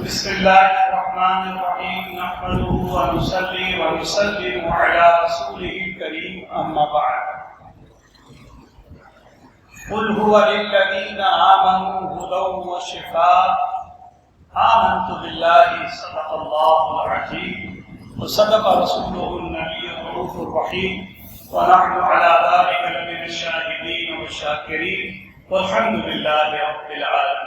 بسم الله الرحمن الرحيم نحمده ونصلي ونسلم على رسوله الكريم أما بعد قل هو للذين آمنوا هدى وشفاء آمنت بالله صدق الله العظيم وصدق رسوله النبي الرؤوف الرحيم ونحن على ذلك لمن الشاهدين والشاكرين والحمد لله رب العالمين.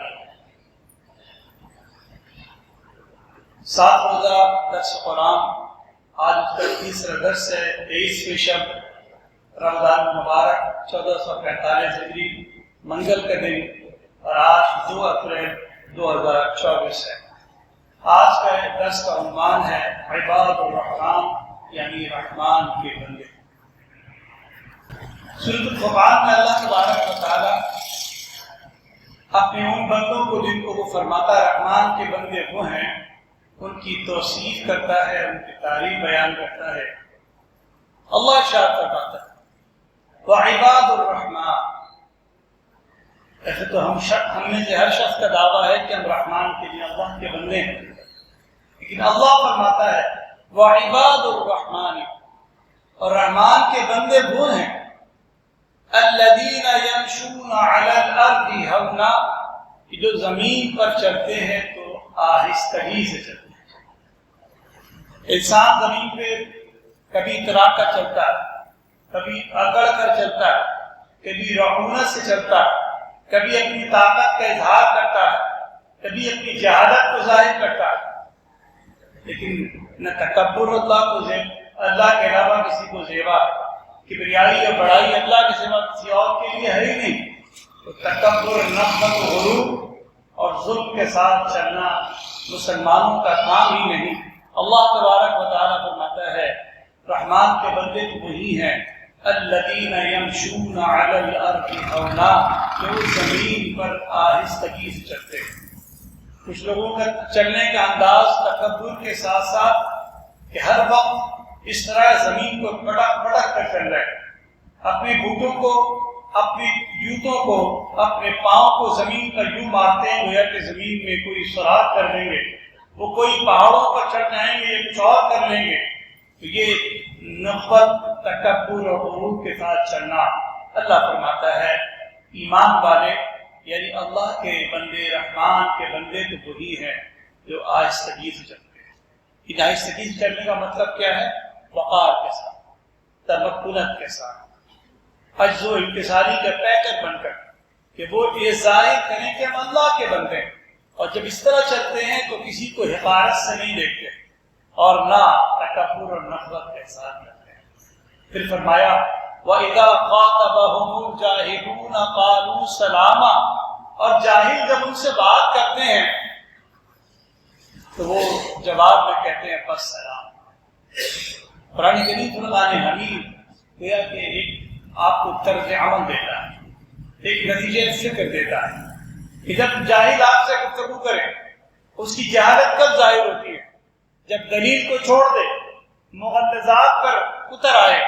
7 روزہ درس قرآن، آج اس کا تیسرا درس ہے، 23ویں شب رمضان مبارک 1445 ہجری منگل کا دن، اور آج 2 اپریل 2024 ہے۔ آج کا درس کا عنوان ہے عباد الرحمن، یعنی رحمان کے بندے۔ سورۃ الفرقان میں اللہ تبارک و تعالی اپنے ان بندوں کو جن کو وہ فرماتا ہے رحمان کے بندے وہ ہیں، ان کی توصیف کرتا ہے، ان کی تعریف بیان کرتا ہے۔ اللہ ارشاد فرماتا ہے وعباد الرحمن، ایسے تو ہم میں سے ہر شخص کا دعویٰ ہے کہ ہم رحمان کے لیے اللہ کے بندے ہیں، لیکن اللہ فرماتا ہے وعباد الرحمن، اور رحمان کے بندے وہ ہیں الذین یمشون علی الارض ہونا، کہ جو زمین پر چلتے ہیں تو آہستگی سے چلتے ہیں۔ انسان زمین پہ کبھی اتراک کر چلتا ہے، کبھی اکڑ کر چلتا ہے، کبھی رعونت سے چلتا ہے، کبھی اپنی طاقت کا اظہار کرتا ہے، کبھی اپنی جہالت کو ظاہر کرتا ہے، لیکن نہ تکبر اللہ کے علاوہ کسی کو زیبا، کبریائی اور بڑائی اللہ کے سوا کسی اور کے لیے ہے ہی نہیں۔ تو تکبر، نفرت، غرور اور ظلم کے ساتھ چلنا مسلمانوں کا کام ہی نہیں۔ اللہ تبارک و تعالیٰ فرماتا ہے رحمان کے بندے تو وہی ہیں الذین یمشون علی الارض ہونا، جو زمین پر آہستگی سے چلتے ہیں۔ کچھ لوگوں کا چلنے کا انداز تکبر کے ساتھ ساتھ کہ ہر وقت اس طرح زمین کو پٹک پٹک کر چل رہے ہیں، اپنے بوٹوں کو، اپنی جوتوں کو، اپنے پاؤں کو زمین پر یوں مارتے ہیں گویا کہ زمین میں کوئی سوراخ کر دیں گے، وہ کوئی پہاڑوں پر چڑھ جائیں گے یا کچھ اور کر لیں گے۔ تو یہ نفرت، تکبر اور غرور کے ساتھ چلنا۔ اللہ فرماتا ہے ایمان والے یعنی اللہ کے بندے، رحمان کے بندے تو وہی ہیں جو آہستگی سے چلتے ہیں۔ ان آہستگی سے چلنے کا مطلب کیا ہے؟ وقار کے ساتھ، تمکنت کے ساتھ، عجز و انکساری کا پیکر بن کر، کہ وہ یہ ظاہر کریں کہ ہم اللہ کے بندے ہیں، اور جب اس طرح چلتے ہیں تو کسی کو حقارت سے نہیں دیکھتے اور نہ تکبر اور نفرت کے ساتھ کرتے ہیں۔ پھر فرمایا وَإِذَا خَاطَبَهُمُ الْجَاهِلُونَ قَالُوا سَلَامًا، اور جاہل جب ان سے بات کرتے ہیں تو وہ جواب میں کہتے ہیں بس سلام۔ قرآن کریم فرقان حمید گویا کہ ایک آپ کو طرز عمل دیتا ہے، ایک نتیجہ فکر دیتا ہے کہ جب جاہل آپ سے گفتگو کرے، اس کی جہالت کب ظاہر ہوتی ہے؟ جب دلیل کو چھوڑ دے، مغلظات پر اتر آئے،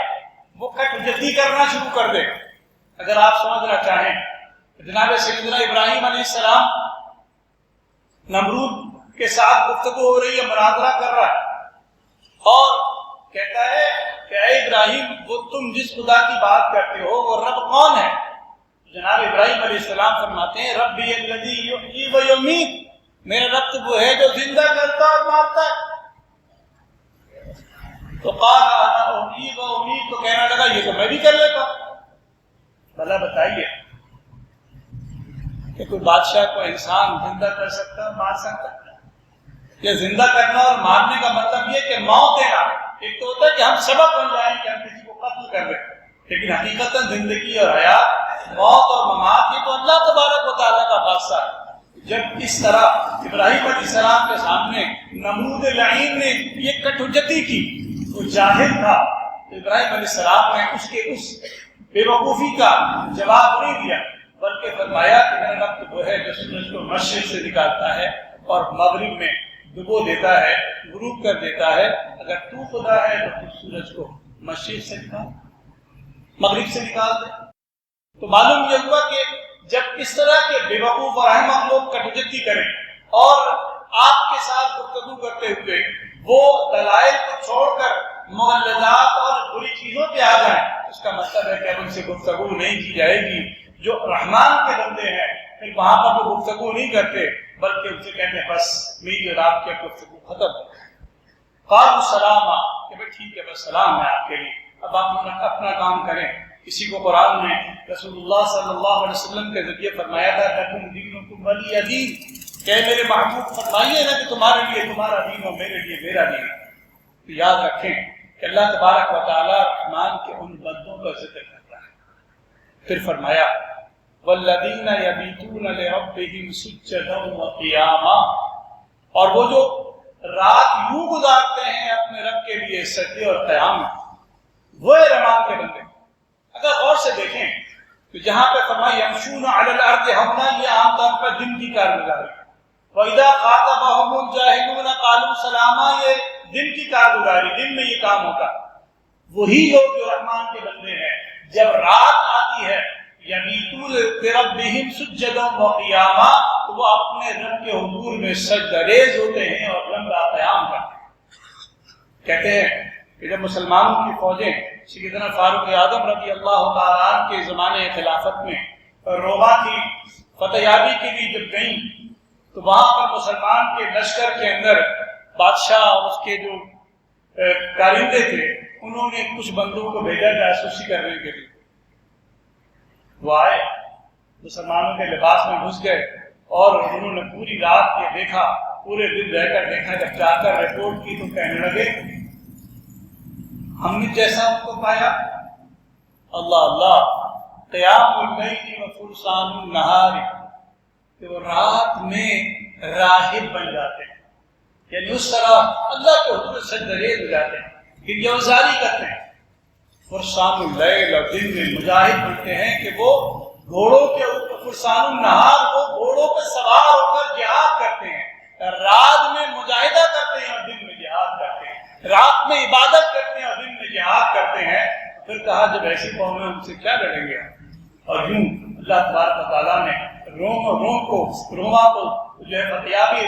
وہ کٹ جدی کرنا شروع کر دے۔ اگر آپ سمجھنا چاہیں جناب سیدنا ابراہیم علیہ السلام نمرود کے ساتھ گفتگو ہو رہی ہے، مناظرہ کر رہا ہے، اور کہتا ہے کہ اے ابراہیم وہ تم جس خدا کی بات کرتے ہو وہ رب کون ہے؟ جناب ابراہیم علیہ السلام فرماتے ہیں ربی الذی یحیی و یمیت، میرا رب تو وہ ہے جو زندہ کرتا اور مارتا ہے۔ تو قال انا احیی و امیت، تو کہنے لگا یہ تو میں بھی کر لیتا ہوں۔ بھلا بتائیے کہ کوئی بادشاہ کو انسان زندہ کر سکتا ہے، مار سکتا ہے؟ یہ زندہ کرنا اور مارنے کا مطلب یہ کہ موت دینا، ایک تو ہوتا ہے کہ ہم سبب بن جائیں کہ ہم کسی کو قتل کر دیں، لیکن حقیقتاً زندگی اور حیات، موت اور ممات یہ تو اللہ تبارک و تعالیٰ کا خاصہ ہے۔ جب اس طرح ابراہیم علیہ السلام کے سامنے نمرود لعین نے یہ کٹھجتی کی، وہ جاہل تھا، تو ابراہیم علیہ السلام نے اس کے اس بے وقوفی کا جواب نہیں دیا، بلکہ فرمایا کہ میرا رب تو وہ ہے جو سورج کو مشرق سے نکالتا ہے اور مغرب میں ڈبو دیتا ہے، غروب کر دیتا ہے۔ اگر تو خدا ہے تو تو سورج کو مشرق سے نکال، مغرب سے نکال دے۔ تو معلوم یہ ہوا کہ جب اس طرح کے بے وقوف اور احمق لوگ کٹوجتی کریں اور آپ کے کرتے ہوئے وہ دلائل کو چھوڑ کر مغلظات اور بری چیزوں پہ آ جائیں، اس کا مطلب ہے کہ اب ان سے گفتگو نہیں کی جائے گی۔ جو رحمان کے بندے ہیں پھر وہاں پر وہ گفتگو نہیں کرتے، بلکہ ان سے کہتے ہیں بس میری اور آپ کی گفتگو ختم ہو۔ قالوا سلاما، کہ بھائی ٹھیک ہے بس سلام ہے آپ کے لیے، اب آپ اپنا کام کریں۔ اسی کو قرآن میں رسول اللہ صلی اللہ علیہ وسلم کے ذریعے فرمایا تھا لکم دینکم ولی دین، کہ میرے محبوب فرمائیے نا کہ تمہارے لیے تمہارا دین اور میرے لیے میرا دین۔ تو یاد رکھیں کہ اللہ تبارک و تعالی رحمان کے ان بندوں کا ذکر کرتا ہے۔ پھر فرمایا والذین یبیتون لربہم سجدا وقیاما، اور وہ جو رات یوں گزارتے ہیں اپنے رب کے لیے سجدے اور قیام میں، وہ رحمان کے بندے۔ اگر غور سے دیکھیں تو جہاں پہ فرمایا یمشون علی الارض ہونا، یہ عام طور پر دن کی کارگزاری، وَإِذَا خَاطَبَهُمُ الْجَاهِلُونَ قَالُوا سَلَامًا، یہ دن کی کارگزاری، دن میں یہ کام ہوتا۔ وہی لوگ جو رحمان کے بندے ہیں جب رات آتی ہے یبیتون لربہم سجدا وقیاما، تو وہ اپنے رب کے حضور میں سجدہ ریز ہوتے ہیں اور لمبا قیام کرتے ہیں۔ کہتے ہیں کہ جب مسلمانوں کی فوجیں سیدنا فاروق اعظم رضی اللہ تعالیٰ عنہ کے زمانے خلافت میں روما کی فتح یابی کے لیے جب گئیں، تو وہاں پر مسلمان کے لشکر کے اندر بادشاہ اور اس کے جو کارندے تھے انہوں نے کچھ بندوں کو بھیجا جاسوسی کرنے کے لیے۔ وہ آئے، مسلمانوں کے لباس میں گھس گئے اور انہوں نے پوری رات یہ دیکھا، پورے دن رہ کر دیکھا، جب جا کر رپورٹ کی تو کہنے لگے ہم نے جیسا ان کو پایا، اللہ اللہ، قیام اللیل و فرسان النہار، کہ وہ رات میں راہب بن جاتے ہیں، یعنی اس طرح اللہ کے حضور سجدہ ریز ہو جاتے ہیں، پھر یوزاری کرتے ہیں۔ فرسان اللیل، اور دن میں مجاہد بنتے ہیں کہ وہ گھوڑوں کے اوپر، فرسان النہار، وہ گھوڑوں پہ سوار ہو کر جہاد کرتے ہیں، رات میں مجاہدہ کرتے ہیں اور دن میں جہاد کرتے ہیں، رات میں عبادت کرتے ہیں اور دن میں جہاد کرتے ہیں۔ پھر کہا جب ایسی قوم ہے ان سے کیا لڑیں گے؟ اور یوں اللہ تبارک و تعالیٰ نے روما کو جو ہے فتحیابی،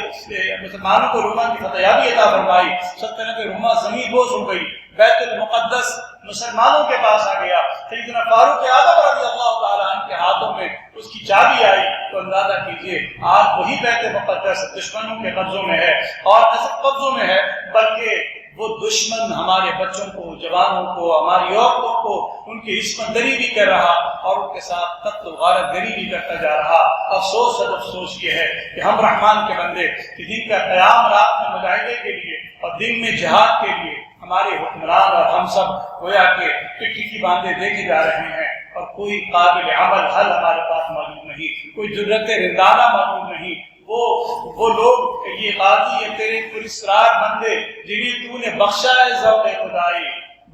مسلمانوں کو روما کی فتحیابی عطا فرمائی، سلطنت روما زمین بوس ہو گئی، بیت المقدس مسلمانوں کے پاس آ گیا، سیدنا فاروق اعظم رضی اللہ تعالیٰ عنہ کے ہاتھوں میں اس کی چابی آئی، تو اندازہ کیجئے آج وہی بیت مقدس دشمنوں کے قبضوں میں ہے، اور نہ صرف قبضوں میں ہے بلکہ وہ دشمن ہمارے بچوں کو، جوانوں کو، ہماری عورتوں کو ان کی عصمت دری بھی کر رہا اور ان کے ساتھ قتل و غارت گری بھی کرتا جا رہا۔ افسوس اور افسوس یہ ہے کہ ہم رحمان کے بندے کہ جن کا قیام رات میں مجاہدے کے لیے اور دن میں جہاد کے لیے ہمارے حکمران اور ہم سب گویا کہ ٹکی باندھے دیکھے جا رہے ہیں، اور کوئی قابل عمل حل ہمارے پاس موجود نہیں، کوئی جرت رندانہ موجود نہیں۔ وہ لوگ، یہ قاضی، یہ تیرے پراسرار بندے جنہیں تو نے بخشا ہے ذوق خدائی،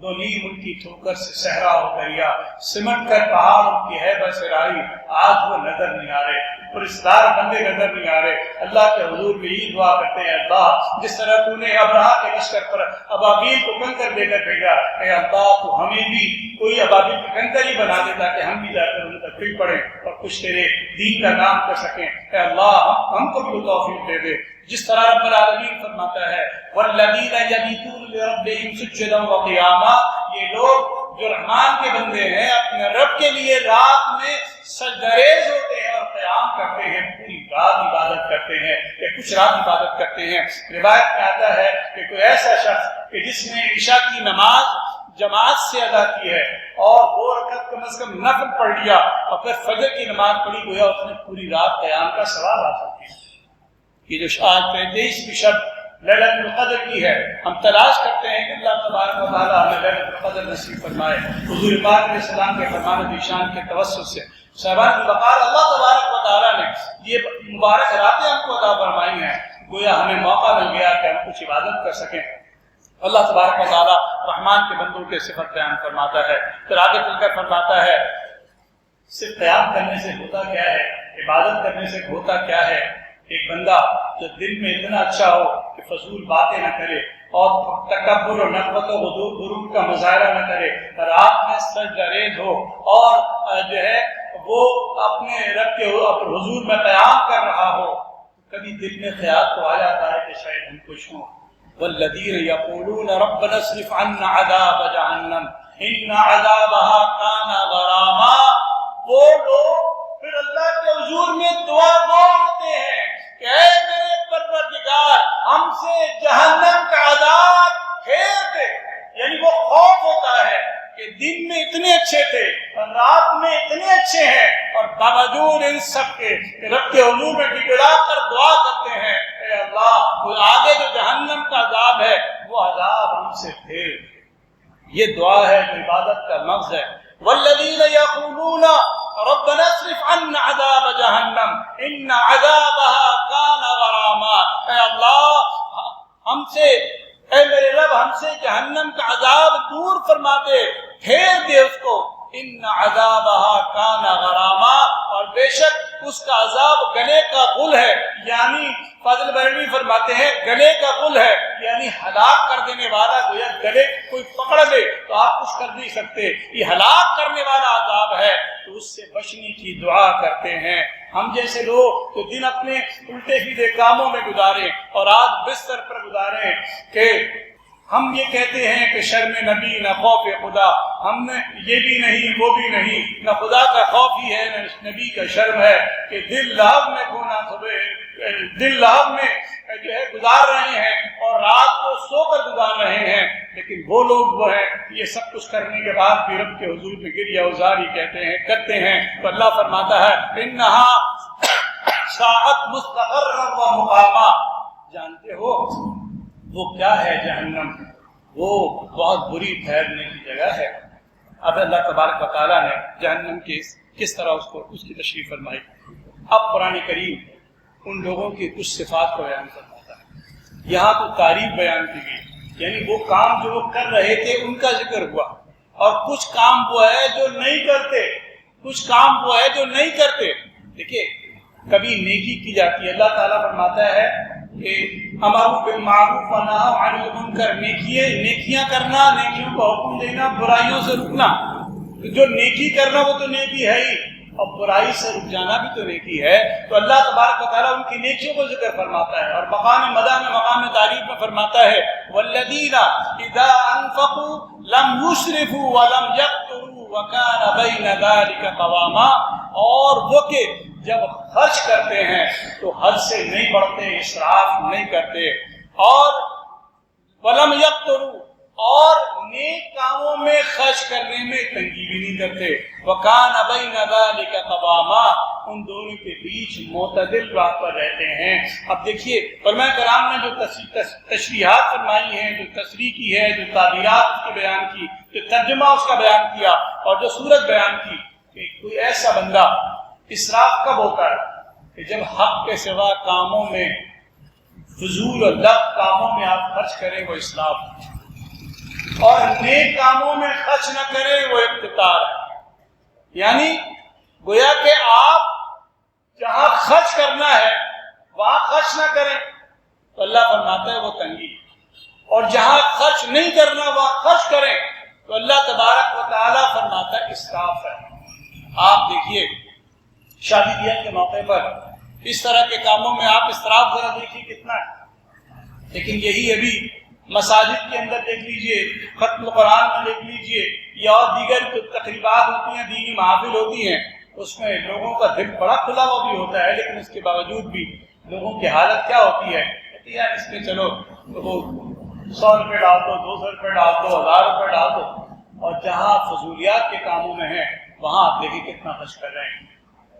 دو نیم ان کی ٹھوکر سے صحرا و دریا، سمٹ کر پہاڑ ان کی ہے بسرائی، آج وہ نظر نہیں آ رہے، پراسرار بندے نظر نہیں آ رہے۔ اللہ کے حضور میں یہ دعا کرتے ہیں اللہ جس طرح تو نے ابراہ کے لشکر پر ابابیل کو کنکر دے کر بھیجا، اے اللہ تو ہمیں بھی کوئی ابابیل کی کنکر ہی بنا دے تاکہ ہم بھی جا کر ان تک پھر پڑیں اور کچھ تیرے دین کا کام کر سکیں۔ اے اللہ ہم کو بھی توفیق دے دے، جس طرح رب العالمین فرماتا ہے والذین یبیتون لربہم سجدا وقیاما، یہ لوگ جو رحمان کے بندے ہیں اپنے رب کے لیے رات میں سجدہ ریز ہوتے ہیں اور قیام کرتے ہیں، پوری رات عبادت کرتے ہیں یا کچھ رات عبادت کرتے ہیں۔ روایت میں آتا ہے کہ کوئی ایسا شخص کہ جس نے عشاء کی نماز جماعت سے ادا کی ہے اور 2 رکعت کم از کم نفل پڑھ لیا اور پھر فجر کی نماز پڑھی، گویا اس نے پوری رات قیام کا ثواب حاصل کیا۔ یہ جو آج 33ویں شب لیلۃ القدر کی ہے، ہم تلاش کرتے ہیں کہ اللہ تبارک و تعالیٰ ہمیں لیلۃ القدر نصیب فرمائے۔ حضور پاک علیہ السلام کے فرمان ذیشان کے توسط سے صاحبان الوقار اللہ تبارک و تعالیٰ نے یہ مبارک راتیں ہم کو عطا فرمائی ہیں، گویا ہمیں موقع مل گیا کہ ہم کچھ عبادت کر سکیں۔ اللہ تبارک و تعالیٰ رحمان کے بندوں کے صفت بیان فرماتا ہے، پھر آگے چل کر فرماتا ہے صرف قیام کرنے سے ہوتا کیا ہے، عبادت کرنے سے ہوتا کیا ہے۔ ایک بندہ جو دل میں اتنا اچھا ہو کہ فضول باتیں نہ کرے اور تکبر و نفرت و غرور کا مظاہرہ نہ کرے، رات میں سجدہ ریز ہو اور جو ہے وہ اپنے رب کے حضور میں قیام کر رہا ہو، کبھی دل میں خیال تو آ جاتا ہے کہ شاید ہم کو خوش ہوں. والذین یقولون ربنا اصرف عنا عذاب جہنم ان عذابها کان غراما. وہ لوگ پھر اللہ کے حضور میں دعا گو ہوتے ہیں کہ اے میرے پروردگار ہم سے جہنم کا عذاب پھیر دے. یعنی وہ خوف ہوتا ہے کہ دن میں اتنے اچھے تھے اور رات میں اتنے اچھے ہیں اور باوجود ان سب کے رب کے حضور میں گڑگڑا کر دعا کرتے ہیں اے اللہ وہ آگے جو جہنم کا عذاب ہے وہ عذاب ہم سے پھیر دے. یہ دعا ہے جو عبادت کا مغز ہے. والذین یقولون ربنا اصرف عنا عذاب جہنم ان عذابها کان غراما. اے اللہ ہم سے اے میرے رب ہم سے جہنم کا عذاب دور فرما دے پھیر دے اس کو. ان عذابها کان غراما. اور بے شک اس کا عذاب گلے کا غل ہے. یعنی فاضل بریلوی فرماتے ہیں گلے کا غل ہے یعنی ہلاک کر دینے والا. گویا گلے کوئی پکڑ لے تو آپ کچھ کر نہیں سکتے. یہ ہلاک کرنے والا عذاب ہے تو اس سے بچنے کی دعا کرتے ہیں. ہم جیسے لوگ تو دن اپنے الٹے سیدھے کاموں میں گزارے اور رات بستر پر گزارے کہ ہم یہ کہتے ہیں کہ شرم نبی نہ خوف خدا. ہم نے یہ بھی نہیں وہ بھی نہیں, نہ خدا کا خوف ہی ہے نہ نبی کا شرم ہے کہ دل لہب میں کھونا دل لہب میں جو ہے گزار رہے ہیں اور رات کو سو کر گزار رہے ہیں. لیکن وہ لوگ وہ ہیں یہ سب کچھ کرنے کے بعد بھی رب کے حضور میں گریہ وزاری کہتے ہیں کرتے ہیں. تو اللہ فرماتا ہے انہا ساعت مستقرا و مقاما. جانتے ہو وہ کیا ہے جہنم؟ وہ بہت بری ٹھہرنے کی جگہ ہے. اب اللہ تبارک و تعالیٰ نے جہنم کی کس طرح اس کی تشریح فرمائی. اب قرآن کریم ان لوگوں کی کچھ صفات کو بیان فرماتا ہے. یہاں تو تعریف بیان کی گئی یعنی وہ کام جو وہ کر رہے تھے ان کا ذکر ہوا اور کچھ کام وہ ہے جو نہیں کرتے, کچھ کام وہ ہے جو نہیں کرتے. دیکھیے کبھی نیکی کی جاتی ہے. اللہ تعالیٰ فرماتا ہے کہ امر بالمعروف و نہی عن المنکر. نیکیاں کرنا, نیکیوں کو حکم دینا, برائیوں سے رکنا. جو نیکی کرنا وہ تو نیکی ہے ہی اور برائی سے رک جانا بھی تو نیکی ہے. تو اللہ تبارک و تعالیٰ ان کی نیکیوں کو ذکر فرماتا ہے اور مقام مدح میں مقام تعریف میں فرماتا ہے والذین اذا انفقوا لم یسرفوا ولم یقتروا وکان بین ذلک قواما. اور وہ کہ جب خرچ کرتے ہیں تو حد سے نہیں بڑھتے, اسراف نہیں کرتے, اور ولم یقتروا اور نیک کاموں میں خرچ کرنے میں تنگی بھی نہیں کرتے. وکان بین ذلک قواما. ان دونوں کے بیچ معتدل راہ پر رہتے ہیں. اب دیکھیے علماء کرام نے جو تشریحات فرمائی ہیں, جو تصریح کی ہے, جو تعبیرات اس کے بیان کی, جو ترجمہ اس کا بیان کیا اور جو صورت بیان کی کہ کوئی ایسا بندہ اسراف کب ہوتا ہے کہ جب حق کے سوا کاموں میں فضول اور لغو کاموں میں آپ خرچ کریں وہ اسراف, اور نیک کاموں میں خرچ نہ کریں وہ اقتدار ہے. یعنی گویا کہ آپ جہاں خرچ کرنا ہے وہاں خرچ نہ کریں تو اللہ فرماتا ہے وہ تنگی, اور جہاں خرچ نہیں کرنا وہاں خرچ کریں تو اللہ تبارک و تعالیٰ فرماتا ہے اسراف ہے. آپ دیکھیے شادی بیاہ کے موقع پر اس طرح کے کاموں میں آپ اسراف ذرا دیکھیے کتنا ہے. لیکن یہی ابھی مساجد کے اندر دیکھ لیجئے, ختم قرآن میں دیکھ لیجئے, یا اور دیگر جو تقریبات ہوتی ہیں, دینی محافل ہوتی ہیں, اس میں لوگوں کا دل بڑا کھلا ہوا بھی ہوتا ہے, لیکن اس کے باوجود بھی لوگوں کی حالت کیا ہوتی ہے کہتے یار اس میں چلو وہ 100 روپے ڈال دو, 200 روپے ڈال دو, 1000 روپے ڈال دو, اور جہاں فضولیات کے کاموں میں ہیں وہاں آپ دیکھیں کتنا خرچ کر رہے ہیں.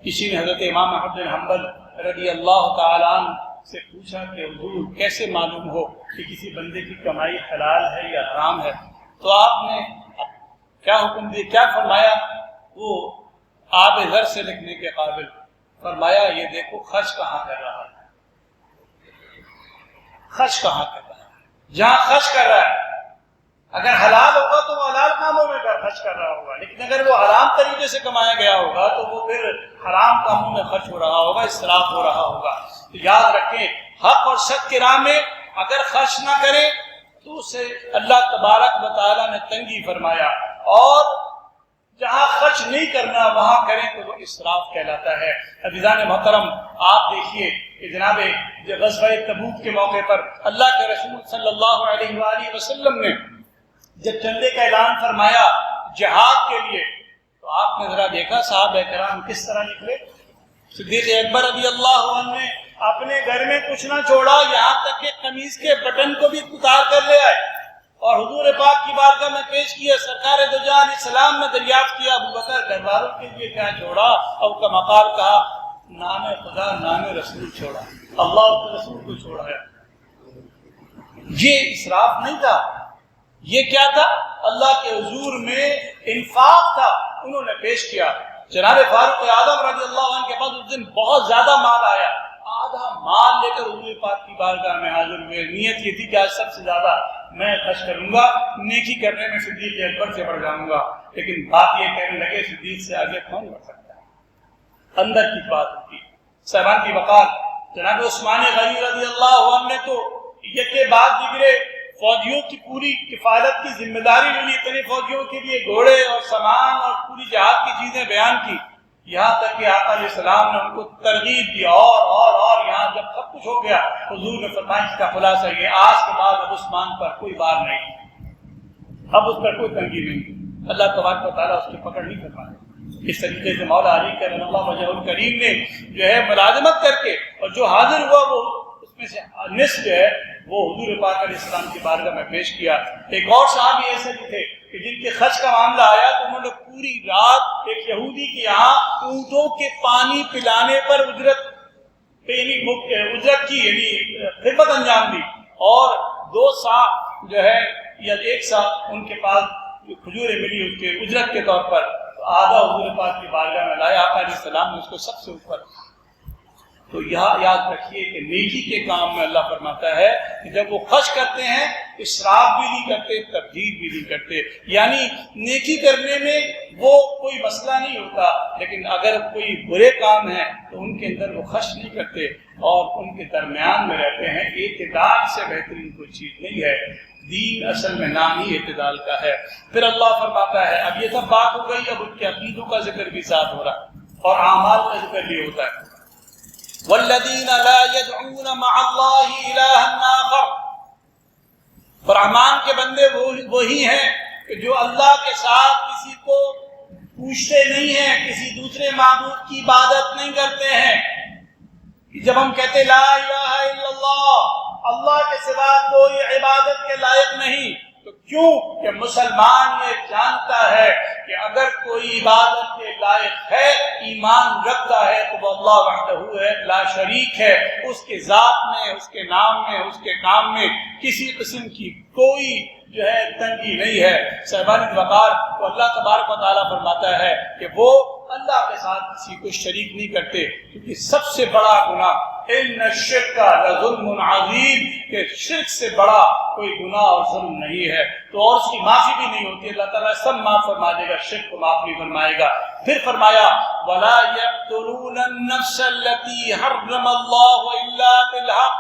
کسی نے حضرت امام احمد بن حنبل رضی اللہ تعالیٰ عنہ سے پوچھا کہ حضور کیسے معلوم ہو کہ کسی بندے کی کمائی حلال ہے یا حرام ہے؟ تو آپ نے کیا حکم دیا, کیا فرمایا؟ وہ آب زر سے لکھنے کے قابل فرمایا یہ دیکھو خرچ کہاں کر رہا ہے, خرچ کہاں کر رہا ہے. جہاں خرچ کر رہا ہے اگر حلال ہوگا تو وہ حلال کاموں میں خرچ کر رہا ہوگا, لیکن اگر وہ حرام طریقے سے کمایا گیا ہوگا تو وہ پھر حرام کاموں میں خرچ ہو رہا ہوگا, اسراف ہو رہا ہوگا. تو یاد رکھیں حق اور سچ کی راہ میں اگر خرچ نہ کریں تو اسے اللہ تبارک و تعالیٰ نے تنگی فرمایا, اور جہاں خرچ نہیں کرنا وہاں کریں تو وہ اسراف کہلاتا ہے۔ عزیزان محترم، آپ دیکھیے کہ جناب غزوہ تبوک کے موقع پر اللہ کے رسول صلی اللہ علیہ وآلہ وسلم نے جب چندے کا اعلان فرمایا جہاد کے لیے، تو آپ نے ذرا دیکھا صحابہ کرام کس طرح نکلے۔ صدیق اکبر رضی اللہ عنہ نے اپنے گھر میں کچھ نہ چھوڑا، یہاں تک کہ قمیص کے بٹن کو بھی اتار کر لے آئے اور حضور پاک کی بارگاہ میں پیش کیا۔ سرکار دو جہان اسلام نے دریافت کیا، ابو بکر گھر والوں کے لیے کیا چھوڑا؟ اور کا مقال کہا نام خدا نام رسول چھوڑا، اللہ کے رسول کو چھوڑا ہے۔ یہ اسراف نہیں تھا، یہ کیا تھا؟ اللہ کے حضور میں انفاق تھا، انہوں نے پیش کیا۔ جناب فاروق اعظم رضی اللہ عنہ کے پاس اس دن بہت زیادہ مال آیا، آدھا مال لے کر حضور پاک کی بارگاہ میں حاضر ہوئے۔ نیت یہ تھی کہ آج سب سے زیادہ میں خرچ کروں گا، نیکی کرنے میں صدیق اکبر سے بڑھ جاؤں گا۔ لیکن بات یہ کہنے لگے صدیق سے آگے کون بڑھ سکتا ہے؟ اندر کی بات ہوتی ہے۔ صاحبان کی وقار جناب عثمان غنی رضی اللہ عنہ نے تو یکے بعد دیگرے فوجیوں کی پوری کفالت کی ذمہ داری لی، اتنے فوجیوں کے لیے گھوڑے اور سامان اور پوری جہاد کی چیزیں بیان کی، یہاں تک کہ آقا علیہ السلام نے ان کو ترغیب دی اور یہاں جب سب کچھ ہو گیا حضور نے فرمایا اس کا خلاصہ یہ آج کے بعد اب عثمان پر کوئی بار نہیں، اب اس پر کوئی تنگی نہیں، اللہ تبارک و تعالیٰ اس کی پکڑ نہیں کر پائے۔ اس طریقے سے مولا علی کرم اللہ وجہ الکریم نے جو ہے ملازمت کر کے اور جو حاضر ہوا وہ اس میں سے نصف جو ہے وہ حضور پاک علیہ السلام کی بارگاہ میں پیش کیا۔ ایک اور صحابی ایسے بھی تھے کہ جن کے خرچ کا معاملہ آیا تو انہوں نے پوری رات ایک یہودی کے یہاں اونٹوں کے پانی پلانے پر اجرت کی یعنی خدمت انجام دی، اور 2 سا جو ہے یا 1 سا ان کے پاس کھجوریں ملی اس کے اجرت کے طور پر، تو آدھا حضور پاک کی بارگاہ میں لایا، آقا علیہ السلام نے اس کو سب سے اوپر۔ تو یہاں یاد رکھیے کہ نیکی کے کام میں اللہ فرماتا ہے کہ جب وہ خرچ کرتے ہیں اسراف بھی نہیں کرتے، تبذیر بھی نہیں کرتے، یعنی نیکی کرنے میں وہ کوئی مسئلہ نہیں ہوتا، لیکن اگر کوئی برے کام ہیں تو ان کے اندر وہ خرچ نہیں کرتے اور ان کے درمیان میں رہتے ہیں۔ اعتدال سے بہترین کوئی چیز نہیں ہے، دین اصل میں نام ہی اعتدال کا ہے۔ پھر اللہ فرماتا ہے اب یہ سب بات ہو گئی، اب ان کے عقیدوں کا ذکر بھی ساتھ ہو رہا ہے اور اعمال کا ذکر بھی ہوتا ہے۔ والذین لا يدعون مع اللہ الہا آخر، رحمان کے بندے وہی ہیں کہ جو اللہ کے ساتھ کسی کو پوچھتے نہیں ہیں، کسی دوسرے معبود کی عبادت نہیں کرتے ہیں۔ جب ہم کہتے لا الہ الا اللہ، اللہ کے سوا کوئی عبادت کے لائق نہیں، تو کیوں کہ مسلمان یہ جانتا ہے کہ اگر کوئی عبادت کے لائق ہے، ایمان رکھتا ہے تو وہ اللہ وحدہ ہے، لا شریک ہے، اس کے ذات میں، اس کے نام میں، اس کے کام میں کسی قسم کی کوئی جو ہے تنگی نہیں ہے۔ صاحبان وقار تو اللہ تبارک و تعالیٰ فرماتا ہے کہ وہ اللہ کے ساتھ کسی کو شریک نہیں کرتے، کیونکہ سب سے بڑا گناہ ان الشرک لظلم عظیم، کہ شرک سے بڑا کوئی گناہ اور ظلم نہیں ہے، تو اور اس کی معافی بھی نہیں ہوتی، اللہ تعالیٰ سب معاف فرما دے گا، شرک کو معاف نہیں فرمائے گا۔ پھر فرمایا وَلَا يَقْتُلُونَ النَّفْسَ الَّتِي حَرَّمَ اللَّهُ إِلَّا بِالْحَقِّ،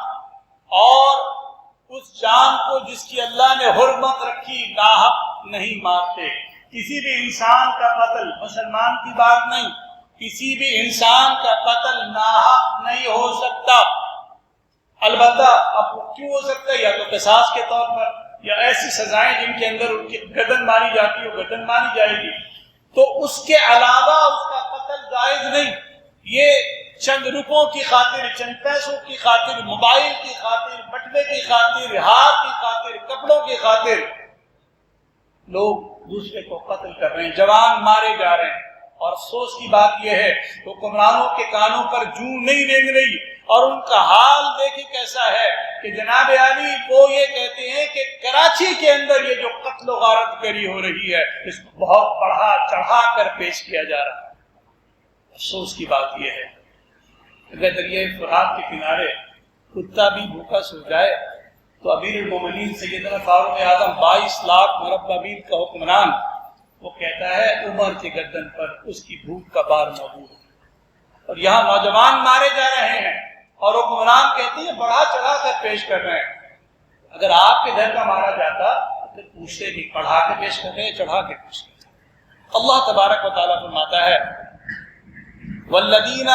اور اس جان کو جس کی اللہ نے حرمت رکھی ناحق نہیں مارتے۔ کسی بھی انسان کا قتل، مسلمان کی بات نہیں، کسی بھی انسان کا قتل ناحق نہیں ہو سکتا، البتہ اب کیوں ہو سکتا ہے؟ یا تو قصاص کے طور پر، یا ایسی سزائیں جن کے اندر ان کی گردن ماری جاتی ہے گردن ماری جائے گی، تو اس کے علاوہ اس کا قتل جائز نہیں۔ یہ چند روپوں کی خاطر، چند پیسوں کی خاطر، موبائل کی خاطر، بٹوے کی خاطر، ہار کی خاطر، کپڑوں کی خاطر لوگ دوسرے کو قتل کر رہے ہیں، جوان مارے جا رہے ہیں۔ اور افسوس کی بات یہ ہے حکمرانوں کے کانوں پر جوں نہیں رینگ رہی، اور ان کا حال دیکھیں کیسا ہے کہ جناب علی وہ یہ کہتے ہیں کہ کراچی کے اندر یہ جو قتل و غارت گری ہو رہی ہے اس کو بہت بڑھا چڑھا کر پیش کیا جا رہا ہے۔ افسوس کی بات یہ ہے اگر دریائے فرات کے کنارے کتا بھی بھوکا سو جائے تو امیر المومنین سیدنا فاروق اعظم 22 لاکھ مربع میل کا حکمران، وہ کہتا ہے عمر کے گردن پر اس کی بھوک کا بار موجود ہے، اور یہاں نوجوان مارے جا رہے ہیں اور حکمران کہتے ہیں بڑھا چڑھا کر پیش کر رہے ہیں۔ اگر آپ کے گھر کا مارا جاتا تو پھر پوچھتے کہ بڑھا کے پیش کر رہے ہیں چڑھا کے پیش کر رہے ہیں؟ اللہ تبارک و تعالیٰ فرماتا ہے والذین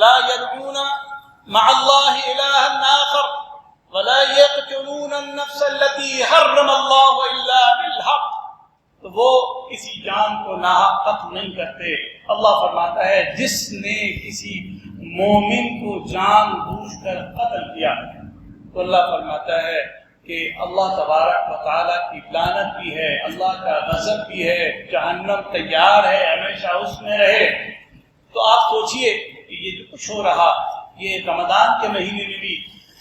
لا يدعون مع اللہ الہا آخر ولا يقتلون النفس التي حرم اللہ الا بالحق، تو وہ کسی جان کو ناحق قتل نہیں کرتے۔ اللہ فرماتا ہے جس نے کسی مومن کو جان بوجھ کر قتل کیا تو اللہ فرماتا ہے کہ اللہ تبارک و تعالیٰ کی لعنت بھی ہے، اللہ کا غضب بھی ہے، جہنم تیار ہے، ہمیشہ اس میں رہے۔ تو آپ سوچئے کہ یہ جو کچھ ہو رہا یہ رمضان کے مہینے میں بھی،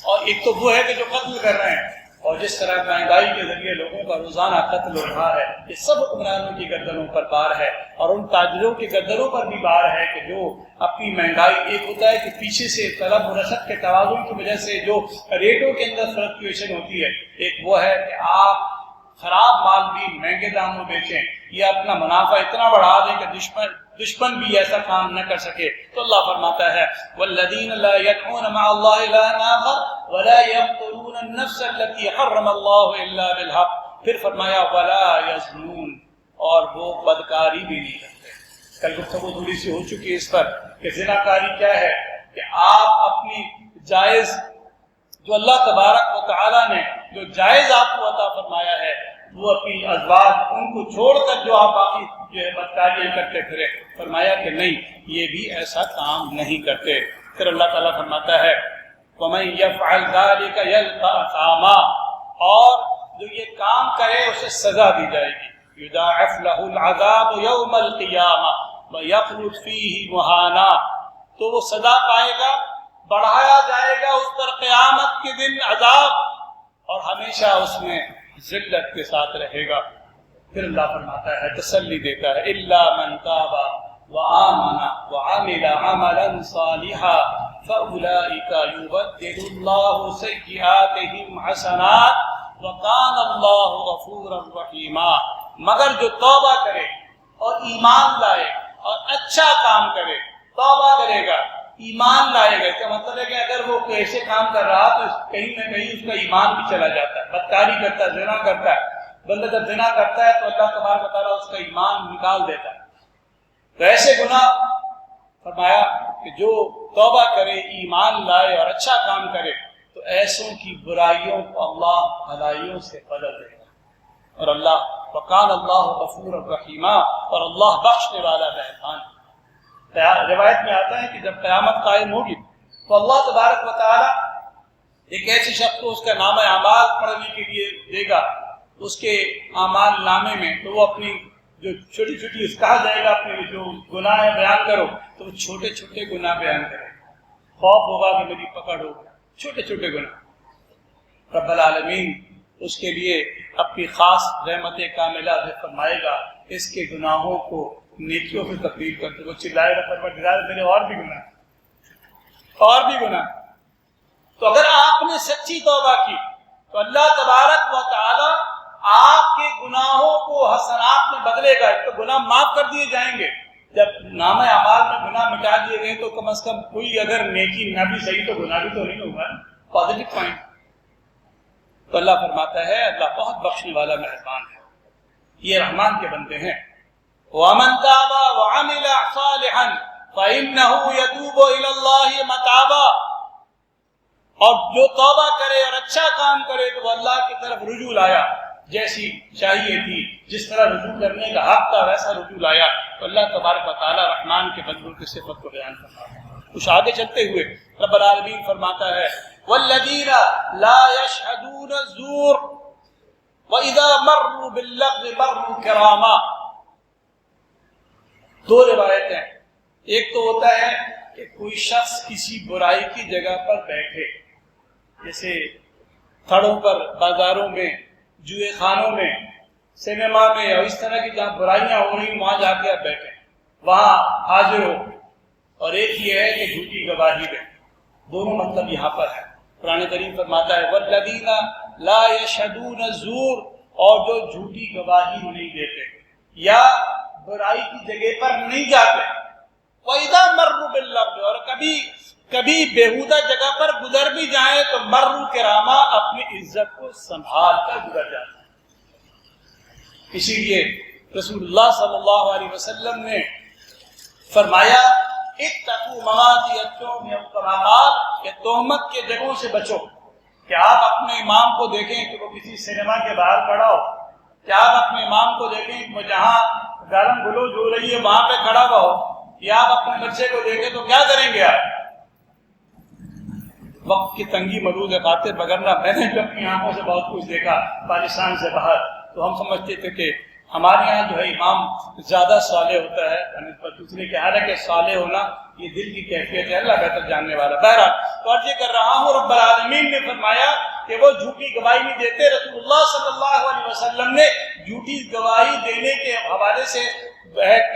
اور ایک تو وہ ہے کہ جو قتل کر رہے ہیں، اور جس طرح مہنگائی کے ذریعے لوگوں کا روزانہ قتل ہو رہا ہے، یہ سب حکمرانوں کی گردنوں پر بار ہے، اور ان تاجروں کی گردنوں پر بھی بار ہے کہ جو اپنی مہنگائی، ایک ہوتا ہے کہ پیچھے سے طلب و رسد کے توازن کی وجہ سے جو ریٹوں کے اندر فلکچویشن ہوتی ہے، ایک وہ ہے کہ آپ خراب مال بھی مہنگے دام میں بیچیں، یہ اپنا منافع اتنا بڑھا دیں کہ دشمن بھی ایسا کام نہ کر سکے۔ تو اللہ فرماتا ہے والذین لا يدعون مع اللہ الہا آخر ولا يقتلون النفس التي حرم اللہ الا بالحق، پھر فرمایا ولا یزنون، اور وہ بدکاری بھی نہیں کرتے۔ کل گفتگو تھوڑی سی ہو چکی ہے اس پر کہ زناکاری کیا ہے، کہ آپ اپنی جائز جو اللہ تبارک و تعالیٰ نے جو جائز آپ کو عطا فرمایا ہے، وہ اپنی ازواج ان کو چھوڑ کر جو آپ باقی جو ہے بدکاریاں کرتے پھرے، فرمایا کہ نہیں، یہ بھی ایسا کام نہیں کرتے۔ پھر اللہ تعالیٰ فرماتا ہے وَمَن يَفْعَلْ ذَلِكَ يَلْقَ أَثَامًا، اور جو یہ کام کرے اسے سزا دی جائے گی، يُضَاعَفْ لَهُ الْعَذَابُ يَوْمَ الْقِيَامَةِ وَيَخْلُدْ فِيهِ مُهَانًا، تو وہ سزا پائے گا، بڑھایا جائے گا اس پر قیامت کے دن عذاب، اور ہمیشہ اس میں ذلت کے ساتھ رہے گا۔ پھر اللہ فرماتا ہے، تسلی دیتا ہے الا من تاب وآمن وعمل عملا صالحا فاولئک یبدل اللہ سیئاتہم حسنات وکان اللہ غفورا رحیما، مگر جو توبہ کرے اور ایمان لائے اور اچھا کام کرے، توبہ کرے گا، ایمان لائے گا، اس کا مطلب ہے کہ اگر وہ کوئی ایسے کام کر رہا تو کہیں نہ کہیں اس کا ایمان بھی چلا جاتا ہے، بدکاری کرتا ہے، زنا کرتا ہے، بندہ جب زنا کرتا ہے تو اللہ تبارک و تعالیٰ اس کا ایمان نکال دیتا ہے۔ تو ایسے گناہ فرمایا کہ جو توبہ کرے، ایمان لائے اور اچھا کام کرے تو ایسوں کی برائیوں کو اللہ بھلائیوں سے بدل دے گا، اور اللہ وکان اللہ غفور الرحیم، اور اللہ بخشنے والا مہربان۔ روایت میں آتا ہے کہ جب قیامت قائم ہوگی تو اللہ تبارک و تعالیٰ ایک ایسے شخص کو اس کا نامہ اعمال پڑھنے کے لیے دے گا، اس کے اعمال نامے میں، تو وہ اپنی جو چھوٹی چھوٹی، اس کہا جائے گا اپنے جو گناہ ہے بیان کرو، تو وہ چھوٹے چھوٹے گناہ بیان کرے، خوف ہوگا کہ میری پکڑ ہو، چھوٹے چھوٹے گناہ۔ رب العالمین اس کے لیے اپنی خاص رحمت کاملہ سے فرمائے گا، اس کے گناہوں کو نیکیوں سے تبدیل کر دو۔ وہ چلائے گا پروردگار میرے اور بھی گناہ۔ تو اگر آپ نے سچی توبہ کی تو اللہ تبارک و تعالی آپ کے گناہوں کو حسنات میں بدلے گا۔ ایک تو گناہ معاف کر دیے جائیں گے، جب نامہ اعمال میں گناہ مٹا دیے گئے تو کم از کم کوئی اگر نیکی نہ بھی صحیح تو گناہ بھی تو نہیں ہوگا، پازیٹو پوائنٹ۔ تو اللہ فرماتا ہے اللہ بہت بخشنے والا مہربان ہے، یہ رحمان کے بندے ہیں۔ وَمَن تَابَ وَعَمِلَ صَالِحًا فَإِنَّهُ يَتُوبُ إِلَى اللَّهِ مَتَابًا، اور جو توبہ کرے اور اچھا کام کرے تو وہ اللہ کی طرف رجوع لایا، جیسی چاہیے تھی، جس طرح رجوع کرنے کا حق تھا ویسا رجوع لایا۔ تو اللہ تبارک و تعالی رحمان کے بندوں کی صفت کو بیان کرتا ہے۔ کچھ آگے چلتے ہوئے رب العالمین فرماتا ہے وَالَّذِينَ لَا يَشْهَدُونَ الزُّورَ وَإِذَا مَرُّوا بِاللَّغْوِ مَرُّوا كِرَامًا۔ دو روایتیں، ایک تو ہوتا ہے کہ کوئی شخص کسی برائی کی جگہ پر بیٹھے، جیسے تھڑوں پر، بازاروں میں، جوئے خانوں میں، سینما میں، اور اس طرح کی جہاں برائیاں ہو رہی ہیں وہاں جا کے آپ بیٹھیں، وہاں حاضر ہو۔ اور ایک یہ ہے کہ جھوٹی گواہی دیں۔ دونوں مطلب یہاں پر ہے۔ قرآن کریم فرماتا ہے وَالَّذِينَ لَا يَشْهَدُونَ الزُّورَ، اور جو جھوٹی گواہی نہیں دیتے یا برائی کی جگہ پر نہیں جاتے، وَإِذَا مَرُّوا بِاللَّغْوِ، اور کبھی بیہودہ جگہ پر گزر بھی جائیں تو مرّوا کراما، اپنی عزت کو سنبھال کر گزر جاتے ہیں۔ اسی لیے رسول اللہ صلی اللہ علیہ وسلم نے فرمایا اتقوا مواطن التهم کما قال کہ تہمت کے جگہوں سے بچو. کہ آپ اپنے امام کو دیکھیں کہ وہ کسی سنیما کے باہر کھڑا ہو, کہ آپ اپنے امام کو دیکھیں کہ وہ جہاں گالم گلوچ ہو رہی ہے وہاں پہ کھڑا ہوا ہو, یا آپ اپنے بچے کو دیکھیں تو کیا کریں گے آپ؟ وقت کی تنگی ملوز خاطر وگرنہ میں نے جو اپنی آنکھوں سے بہت کچھ دیکھا پاکستان سے باہر, تو ہم سمجھتے تھے کہ ہمارے یہاں جو ہے امام زیادہ صالح ہوتا ہے دوسرے کے. حالانکہ صالح ہونا یہ دل کی کیفیت ہے, اللہ بہتر جاننے والا. بہرحال تو عرض یہ کر رہا ہوں, رب العالمین نے فرمایا کہ وہ جھوٹی گواہی نہیں دیتے. رسول اللہ صلی اللہ علیہ وسلم نے جھوٹی گواہی دینے کے حوالے سے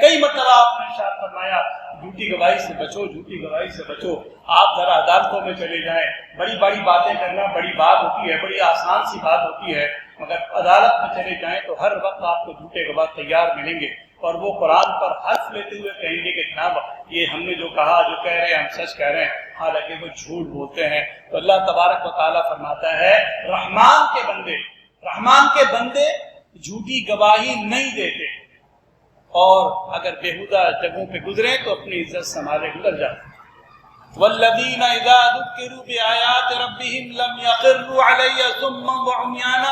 کئی مرتبہ آپ نے ارشاد فرمایا جھوٹی گواہی سے بچو, جھوٹی گواہی سے بچو. آپ ذرا عدالتوں میں چلے جائیں, بڑی بڑی باتیں کرنا بڑی بات ہوتی ہے, بڑی آسان سی بات ہوتی ہے, مگر عدالت میں چلے جائیں تو ہر وقت آپ کو جھوٹے گواہ تیار ملیں گے, اور وہ قرآن پر حرف لیتے ہوئے کہیں گے کہ جناب یہ ہم نے جو کہا جو کہہ رہے ہیں ہم سچ کہہ رہے ہیں, حالانکہ وہ جھوٹ بولتے ہیں. تو اللہ تبارک و تعالیٰ فرماتا ہے رحمان کے بندے جھوٹی گواہی نہیں دیتے, اور اگر بیہودہ جگہوں پہ گزریں تو اپنی عزت سنبھالے گزر جاتے. والذین اذا ذکروا بآیات ربہم لم یخروا علیہا صما وعمیانا,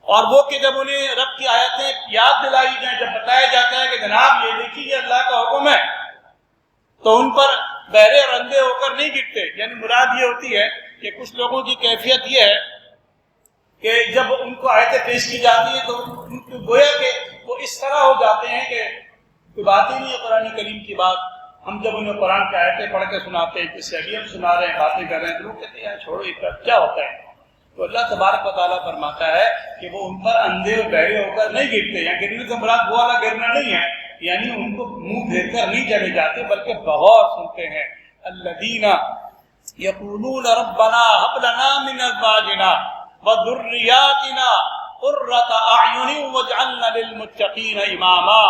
اور وہ کہ جب انہیں رب کی آیتیں یاد دلائی جائیں, جب بتایا جاتا ہے کہ جناب یہ دیکھیے یہ اللہ کا حکم ہے, تو ان پر بہرے اور اندھے ہو کر نہیں گرتے. یعنی مراد یہ ہوتی ہے کہ کچھ لوگوں کی کیفیت یہ ہے کہ جب ان کو آیتیں پیش کی جاتی ہیں تو ان کو گویا کہ وہ اس طرح ہو جاتے ہیں کہ کوئی بات ہی نہیں ہے قرآن کریم کی بات. ہم جب انہیں قرآن کی آیتیں پڑھ کے سناتے ہیں, جس سے ابھی ہم سنا رہے ہیں, باتیں کر رہے ہیں, تو لوگ کہتے ہیں یار چھوڑو یہ کیا ہوتا ہے. تو اللہ تبارک و تعالیٰ فرماتا ہے کہ وہ ان پر اندھے اور بہرے ہو کر نہیں گرتے. یا گرنے سے مراد وہ والا گرنا نہیں ہے, یعنی ان کو منہ پھیر کر نہیں چلے جاتے بلکہ بغور سنتے ہیں. الذین یقولون ربنا هب لنا من ازواجنا وذریاتنا قرۃ اعین واجعلنا للمتقین اماما.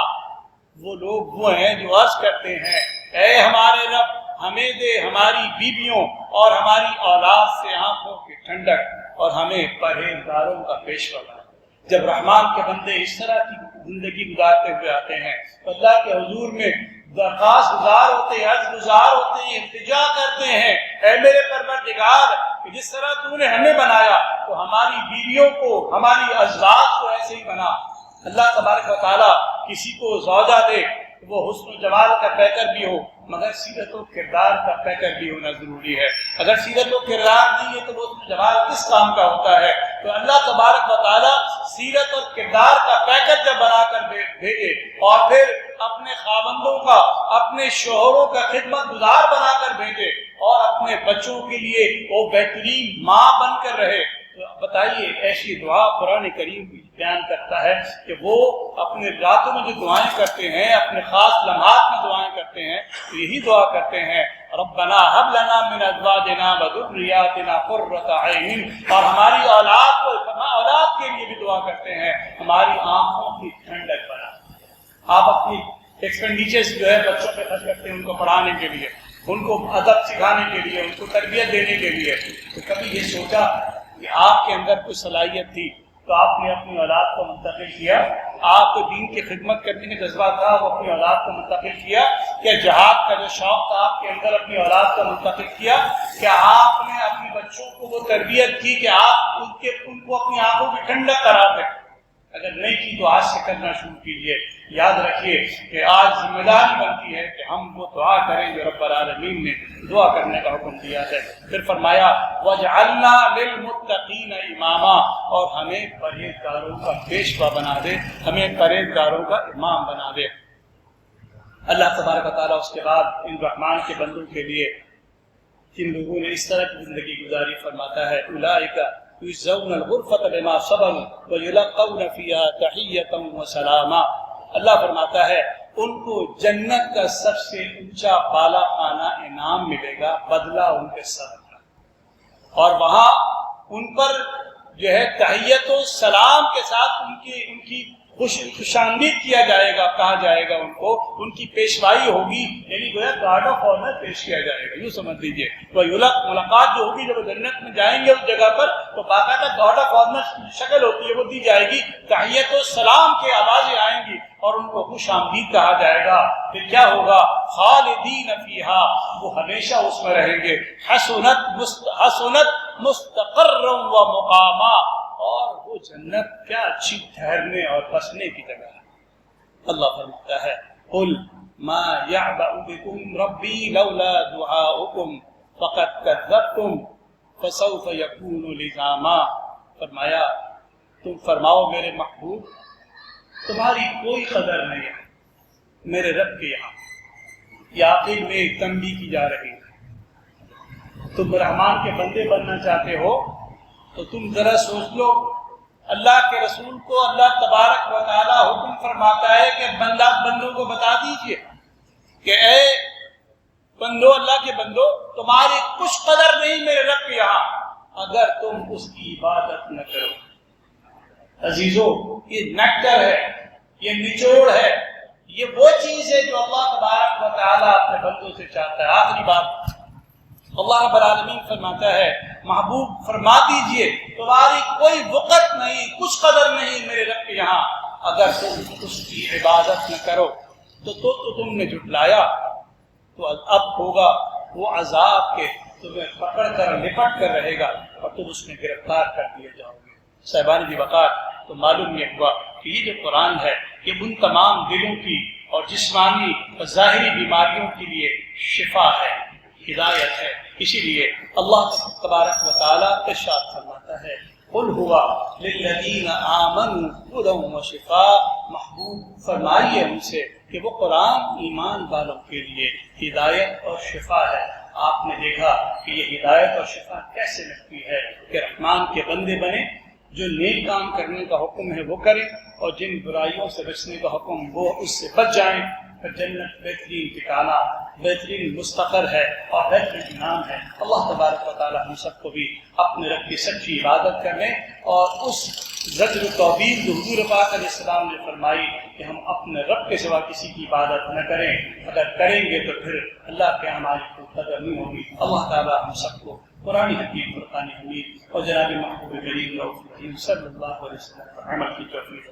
وہ لوگ وہ ہیں جو عرض کرتے ہیں اے ہمارے رب ہمیں دے ہماری بیویوں اور ہماری اولاد سے آنکھوں کی ٹھنڈک اور ہمیں پرہیزگاروں کا پیشوا بنا. جب رحمان کے بندے اس طرح کی زندگی گزارتے ہوئے آتے ہیں تو اللہ کے حضور میں درخواست گزار ہوتے ہیں, عرض گزار ہوتے ہیں, التجا کرتے ہیں, اے میرے پروردگار کہ جس طرح تو نے ہمیں بنایا تو ہماری بیویوں کو, ہماری ازواج کو ایسے ہی بنا. اللہ تبارک و تعالیٰ کسی کو زوجہ دے وہ حسن و جمال کا پیکر بھی ہو, مگر سیرت و کردار کا پیکر بھی ہونا ضروری ہے. اگر سیرت و کردار نہیں ہے تو وہ حسن و جمال کس کام کا ہوتا ہے. تو اللہ تبارک و تعالیٰ سیرت اور کردار کا پیکر جب بنا کر بھیجے اور پھر اپنے خاوندوں کا, اپنے شوہروں کا خدمت گزار بنا کر بھیجے اور اپنے بچوں کے لیے وہ بہترین ماں بن کر رہے, تو بتائیے ایسی دعا قرآن کریم بیان کرتا ہے کہ وہ اپنے راتوں میں جو دعائیں کرتے ہیں, اپنے خاص لمحات میں دعائیں کرتے ہیں, تو یہی دعا کرتے ہیں ربنا هب لنا من ازواجنا وذریاتنا قرۃ اعین, اور ہماری اولاد کے لیے بھی دعا کرتے ہیں ہماری آنکھوں کی ٹھنڈک بنا. آپ اپنی ایکسپینڈیچرز جو ہے بچوں پہ خرچ کرتے ہیں ان کو پڑھانے کے لیے, ان کو ادب سکھانے کے لیے, ان کو تربیت دینے کے لیے, تو کبھی یہ سوچا کہ آپ کے اندر کوئی صلاحیت تھی تو آپ نے اپنی اولاد کو منتقل کیا, آپ کو دین کی خدمت کرنے کا جذبہ تھا وہ اپنی اولاد کو منتقل کیا, کیا جہاد کا جو شوق تھا آپ کے اندر اپنی اولاد کو منتقل کیا, کیا آپ نے اپنے بچوں کو وہ تربیت کی کہ آپ ان کو اپنی آنکھوں کی ٹھنڈک قرار دیں. اگر نہیں کی تو آج سے کرنا شروع کیجیے. یاد رکھیے کہ آج ذمہ داری بنتی ہے کہ ہم وہ دعا کریں جو رب العالمین نے دعا کرنے کا حکم دیا ہے. پھر فرمایا وَجْعَلْنَا لِلْمُتَّقِينَ إِمَامًا, اور ہمیں پرہیزگاروں کا پیشوا بنا دے, ہمیں پرہیزگاروں کا امام بنا دے. اللہ تبارک و تعالیٰ اس کے بعد ان رحمان کے بندوں کے لیے جن لوگوں نے اس طرح کی زندگی گزاری فرماتا ہے اولئک یجزون الغرفۃ بما صبروا ویلقون فیہا تحیۃ وسلاما. اللہ فرماتا ہے ان کو جنت کا سب سے اونچا بالا خانہ انعام ملے گا, بدلہ ان کے صبر کا, اور وہاں ان پر جو ہے تحیت و سلام کے ساتھ ان کی خوشامدید کیا جائے گا، کہا جائے گا ان کو، ان کی پیشوائی ہوگی، یعنی گویا گارڈ آف آنر پیش کیا جائے گا، یوں سمجھ لیجیے۔ ملاقات جو ہوگی جب جنت میں جائیں گے اس جگہ پر تو باقاعدہ گارڈ آف آنر شکل ہوتی ہے وہ دی جائے گی، تحیت و سلام کے آوازیں آئیں گی اور ان کو خوش آمدید کہا جائے گا۔ پھر کیا ہوگا؟ خالدین فیہا، وہ ہمیشہ اس میں رہیں گے۔ حسنت مستقرا و مقاما، اور وہ جنت کیا اچھی ٹھہرنے اور بسنے کی جگہ ہے۔ اللہ فرماتا ہے قل ما یعبأ بکم ربی لولا دعاؤکم فقد کذبتم فسوف یکون لزاما۔ فرمایا تم فرماؤ میرے محبوب تمہاری کوئی قدر نہیں ہے میرے رب کے یہاں۔ یہ عاقل میں تنبیہ کی جا رہی ہے۔ تم رحمان کے بندے بننا چاہتے ہو تو تم ذرا سوچ لو، اللہ کے رسول کو اللہ تبارک و تعالی حکم فرماتا ہے کہ بندوں کو بتا دیجئے کہ اے بندو، اللہ کے بندو، تمہاری کچھ قدر نہیں میرے رب کے یہاں اگر تم اس کی عبادت نہ کرو۔ عزیزو، یہ نیکٹر ہے، یہ نچوڑ ہے، یہ وہ چیز ہے جو اللہ تبارک و تعالی اپنے بندوں سے چاہتا ہے۔ آخری بات، اللہ رب العالمین فرماتا ہے محبوب فرما دیجئے تمہاری کوئی وقت نہیں، کچھ قدر نہیں میرے رب کے یہاں اگر تم اس کی عبادت نہ کرو۔ تو تم نے جھٹلایا تو اب ہوگا وہ عذاب کے تمہیں پکڑ کر لپٹ کر رہے گا اور تم اس میں گرفتار کر دیے جاؤ گے۔ صاحبان دی وقار، تو معلوم یہ ہوا کہ یہ جو قرآن ہے یہ ان تمام دلوں کی اور جسمانی اور ظاہری بیماریوں کے لیے شفا ہے، ہدایت ہے۔ اسی لیے اللہ تبارک و تعالیٰ ارشاد فرماتا ہے قل ہوا للذین آمنوا ہدی و شفاء۔ محبوب فرمائیے ان سے کہ وہ قرآن ایمان والوں کے لیے ہدایت اور شفا ہے۔ آپ نے دیکھا کہ یہ ہدایت اور شفا کیسے ملتی ہے کہ رحمان کے بندے بنے، جو نیک کام کرنے کا حکم ہے وہ کریں اور جن برائیوں سے بچنے کا حکم وہ اس سے بچ جائیں۔ پھر جنت بہترین ٹھکانہ، بہترین مستقر ہے اور بہترین انعام ہے۔ اللہ تبارک و تعالی ہم سب کو بھی اپنے رب کی سچی عبادت کرنے اور اس زجر و توبیخ جو حضور پاک علیہ السلام نے فرمائی کہ ہم اپنے رب کے سوا کسی کی عبادت نہ کریں، اگر کریں گے تو پھر اللہ کے ہماری کوئی قدر نہیں ہوگی۔ اللہ تعالی ہم سب کو قرآن حکیم، فرقان حمید اور جناب محبوب کریم رؤوف رحیم صلی اللہ علیہ وسلم پر عمل کی توفیق